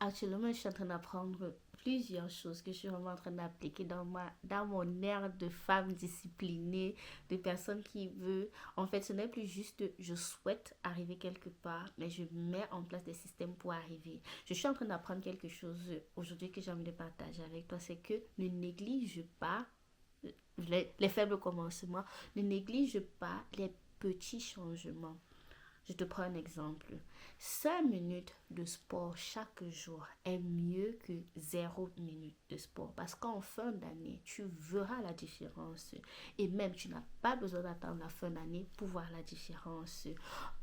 Actuellement, je suis en train d'apprendre plusieurs choses que je suis vraiment en train d'appliquer dans mon air de femme disciplinée, de personne qui veut. En fait, ce n'est plus juste je souhaite arriver quelque part, mais je mets en place des systèmes pour arriver. Je suis en train d'apprendre quelque chose aujourd'hui que j'ai envie de partager avec toi, c'est que ne néglige pas les faibles commencements, ne néglige pas les petits changements. Je te prends un exemple. 5 minutes de sport chaque jour est mieux que 0 minute de sport. Parce qu'en fin d'année, tu verras la différence. Et même, tu n'as pas besoin d'attendre la fin d'année pour voir la différence.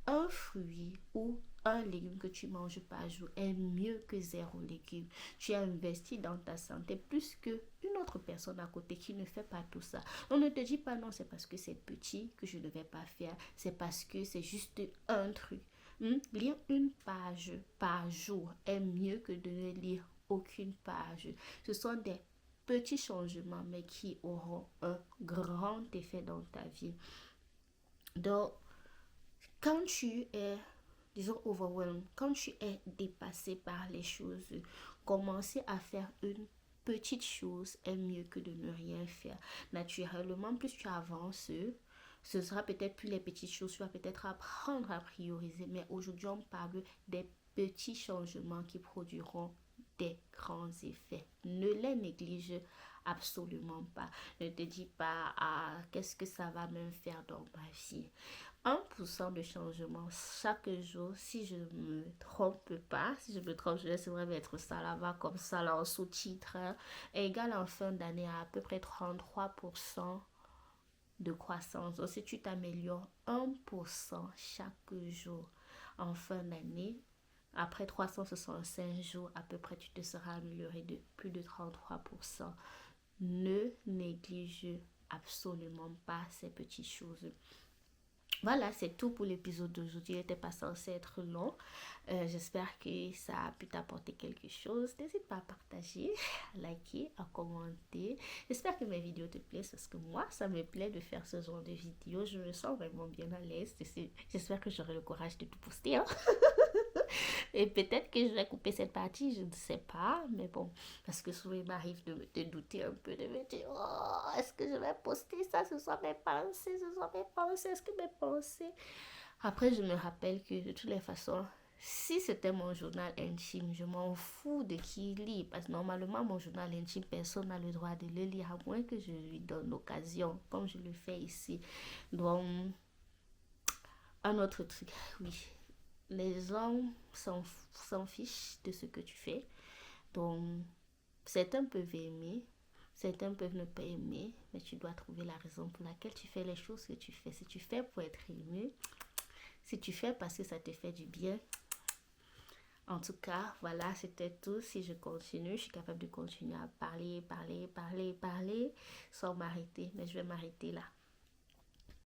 Un fruit ou un légume que tu manges par jour est mieux que 0 légumes. Tu as investi dans ta santé plus que une autre personne à côté qui ne fait pas tout ça. On ne te dit pas non, c'est parce que c'est petit que je ne vais pas faire. C'est parce que c'est juste un truc. Lire une page par jour est mieux que de ne lire aucune page. Ce sont des petits changements, mais qui auront un grand effet dans ta vie. Donc, quand tu es, disons, overwhelmed, quand tu es dépassé par les choses, commencer à faire une petite chose est mieux que de ne rien faire. Naturellement, plus tu avances, ce sera peut-être plus les petites choses, tu vas peut-être apprendre à prioriser, mais aujourd'hui, on parle des petits changements qui produiront des grands effets. Ne les néglige absolument pas. Ne te dis pas, ah, qu'est-ce que ça va me faire dans ma vie. 1% de changement chaque jour, si je ne me trompe pas, si je me trompe, je laisse vraiment mettre ça là-bas comme ça là en sous-titre, hein, est égal en fin d'année à peu près 33% de croissance. Donc si tu t'améliores 1% chaque jour en fin d'année, après 365 jours à peu près, tu te seras amélioré de plus de 33%. Ne néglige absolument pas ces petites choses. Voilà, c'est tout pour l'épisode d'aujourd'hui. Il n'était pas censé être long. J'espère que ça a pu t'apporter quelque chose. N'hésite pas à partager, à liker, à commenter. J'espère que mes vidéos te plaisent parce que moi, ça me plaît de faire ce genre de vidéos. Je me sens vraiment bien à l'aise. J'espère que j'aurai le courage de tout poster, hein. Et peut-être que je vais couper cette partie, je ne sais pas. Mais bon, parce que souvent il m'arrive de douter un peu, de me dire, oh, est-ce que je vais poster ça? Ce sont mes pensées, ce sont mes pensées, est-ce que mes pensées. Après, je me rappelle que de toutes les façons, si c'était mon journal intime, je m'en fous de qui lit. Parce que normalement, mon journal intime, personne n'a le droit de le lire, à moins que je lui donne l'occasion, comme je le fais ici. Donc, un autre truc, oui. Les gens s'en fichent de ce que tu fais. Donc, certains peuvent aimer, certains peuvent ne pas aimer, mais tu dois trouver la raison pour laquelle tu fais les choses que tu fais. Si tu fais pour être aimé, si tu fais parce que ça te fait du bien. En tout cas, voilà, c'était tout. Si je continue, je suis capable de continuer à parler, parler, parler, parler sans m'arrêter. Mais je vais m'arrêter là.